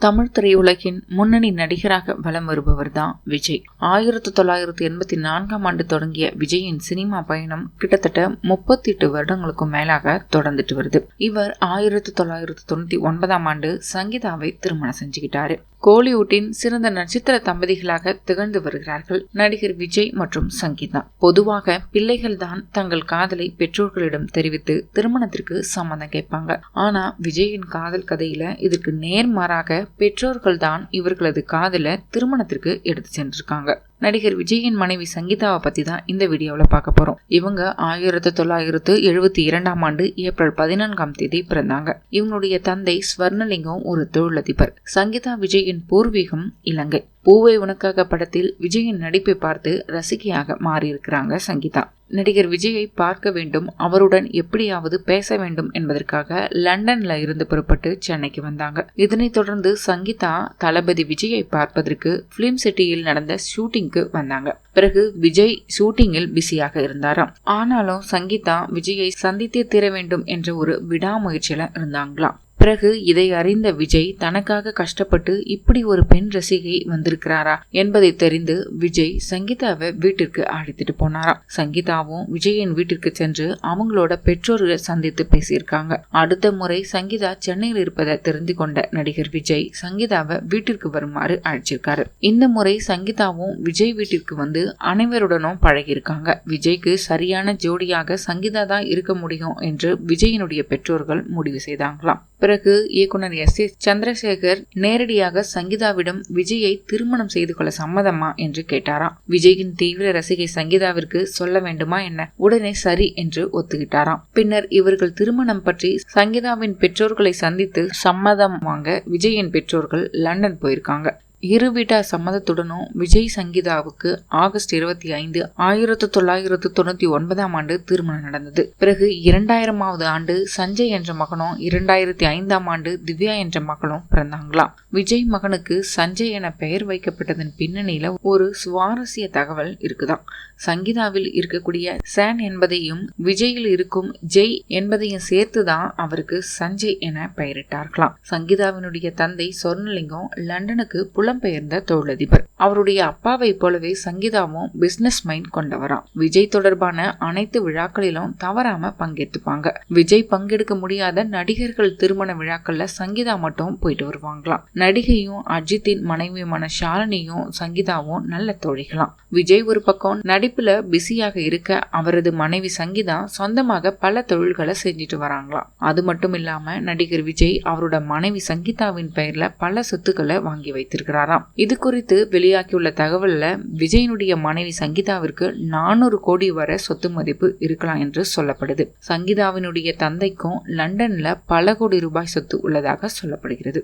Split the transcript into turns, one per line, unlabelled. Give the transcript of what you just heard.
தமிழ் திரையுலகின் முன்னணி நடிகராக வலம் வருபவர் தான் விஜய். 1984ஆம் ஆண்டு தொடங்கிய விஜயின் சினிமா பயணம் கிட்டத்தட்ட 38 வருடங்களுக்கும் மேலாக தொடர்ந்துட்டு வருது. இவர் 1999ஆம் ஆண்டு சங்கீதாவை திருமணம் செஞ்சுக்கிட்டாரு. கோலிவுட்டின் சிறந்த நட்சத்திர தம்பதிகளாக திகழ்ந்து வருகிறார்கள் நடிகர் விஜய் மற்றும் சங்கீதா. பொதுவாக பிள்ளைகள் தான் தங்கள் காதலை பெற்றோர்களிடம் தெரிவித்து திருமணத்திற்கு சம்மதம் கேட்பாங்க. ஆனா விஜயின் காதல் கதையில இதற்கு நேர்மாறாக பெற்றோர்கள் தான் இவர்களது காதலை திருமணத்திற்கு எடுத்து சென்றிருக்காங்க. நடிகர் விஜயின் மனைவி சங்கீதாவை பத்தி தான் இந்த வீடியோல பார்க்க போறோம். இவங்க 1972ஆம் ஆண்டு ஏப்ரல் 14ஆம் தேதி பிறந்தாங்க. இவங்களுடைய தந்தை ஸ்வர்ணலிங்கம் ஒரு தொழிலதிபர். சங்கீதா விஜயின் பூர்வீகம் இலங்கை. பூவை உனக்காக படத்தில் விஜயின் நடிப்பை பார்த்து ரசிகையாக மாறியிருக்கிறாங்க சங்கீதா. நடிகர் விஜயை பார்க்க வேண்டும், அவருடன் எப்படியாவது பேச வேண்டும் என்பதற்காக லண்டன்ல இருந்து புறப்பட்டு சென்னைக்கு வந்தாங்க. இதனைத் தொடர்ந்து சங்கீதா தளபதி விஜயை பார்ப்பதற்கு பிலிம் சிட்டியில் நடந்த ஷூட்டிங்க்கு வந்தாங்க. பிறகு விஜய் ஷூட்டிங்கில் பிஸியாக இருந்தாராம். ஆனாலும் சங்கீதா விஜயை சந்தித்தே தீர வேண்டும் என்ற ஒரு விடாமுயற்சியில இருந்தாங்களாம். பிறகு இதை அறிந்த விஜய் தனக்காக கஷ்டப்பட்டு இப்படி ஒரு பெண் ரசிகை வந்திருக்கிறாரா என்பதை தெரிந்து விஜய் சங்கீதாவை வீட்டிற்கு அழைத்துட்டு போனாராம். சங்கீதாவும் விஜயின் வீட்டிற்கு சென்று அவங்களோட பெற்றோர்களை சந்தித்து பேசியிருக்காங்க. அடுத்த முறை சங்கீதா சென்னையில் இருப்பதை தெரிந்து கொண்ட நடிகர் விஜய் சங்கீதாவை வீட்டிற்கு வருமாறு அழைச்சிருக்காரு. இந்த முறை சங்கீதாவும் விஜய் வீட்டிற்கு வந்து அனைவருடனும் பழகியிருக்காங்க. விஜய்க்கு சரியான ஜோடியாக சங்கீதா தான் இருக்க முடியும் என்று விஜயினுடைய பெற்றோர்கள் முடிவு செய்தாங்களாம். பிறகு இயக்குனர் S.A. சந்திரசேகர் நேரடியாக சங்கீதாவிடம் விஜயை திருமணம் செய்து கொள்ள சம்மதமா என்று கேட்டாராம். விஜயின் தீவிர ரசிகை சங்கீதாவிற்கு சொல்ல வேண்டுமா என்ன? உடனே சரி என்று ஒத்துக்கிட்டாராம். பின்னர் இவர்கள் திருமணம் பற்றி சங்கீதாவின் பெற்றோர்களை சந்தித்து சம்மதம் வாங்க விஜயின் பெற்றோர்கள் லண்டன் போயிருக்காங்க. இரு வீட்டார் சம்மதத்துடனும் விஜய் சங்கீதாவுக்கு ஆகஸ்ட் 25, 1999ஆம் ஆண்டு திருமணம் நடந்தது. பிறகு 2000ஆவது ஆண்டு சஞ்சய் என்ற மகனும் 2005ஆம் ஆண்டு திவ்யா என்ற மகளும் பிறந்தாங்களாம். விஜய் மகனுக்கு சஞ்சய் என பெயர் வைக்கப்பட்டதன் பின்னணியில ஒரு சுவாரஸ்ய தகவல் இருக்குதாம். சங்கீதாவில் இருக்கக்கூடிய சான் என்பதையும் விஜயில் இருக்கும் ஜெய் என்பதையும் சேர்த்துதான் அவருக்கு சஞ்சய் என பெயரிட்டார்களாம். சங்கீதாவினுடைய தந்தை சொர்ணலிங்கம் லண்டனுக்கு புலம்பெயர்ந்த தொழிலதிபர். அவருடைய அப்பாவை போலவே சங்கீதாவும் பிசினஸ் மைண்ட் கொண்டவராம். விஜய் தொடர்பான அனைத்து விழாக்களிலும் தவறாம பங்கேற்றுப்பாங்க. விஜய் பங்கெடுக்க முடியாத நடிகர்கள் திருமண விழாக்கள்ல சங்கீதா மட்டும் போயிட்டு வருவாங்களாம். நடிகையும் அஜித்தின் மனைவியுமான ஷாலினியும் சங்கீதாவும் நல்ல தோழிகளாம். விஜய் ஒரு பக்கம் நடிப்புல பிஸியாக இருக்க அவரது மனைவி சங்கீதா சொந்தமாக பல தொழில்களை செஞ்சுட்டு வராங்களாம். அது மட்டும் இல்லாம நடிகர் விஜய் அவரோட மனைவி சங்கீதாவின் பெயர்ல பல சொத்துக்களை வாங்கி வைத்திருக்கிறாராம். இது குறித்து வெளியாகியுள்ள தகவல்ல விஜயனுடைய மனைவி சங்கீதாவிற்கு 400 கோடி வரை சொத்து மதிப்பு இருக்கலாம் என்று சொல்லப்படுது. சங்கீதாவினுடைய தந்தைக்கும் லண்டன்ல பல கோடி ரூபாய் சொத்து உள்ளதாக சொல்லப்படுகிறது.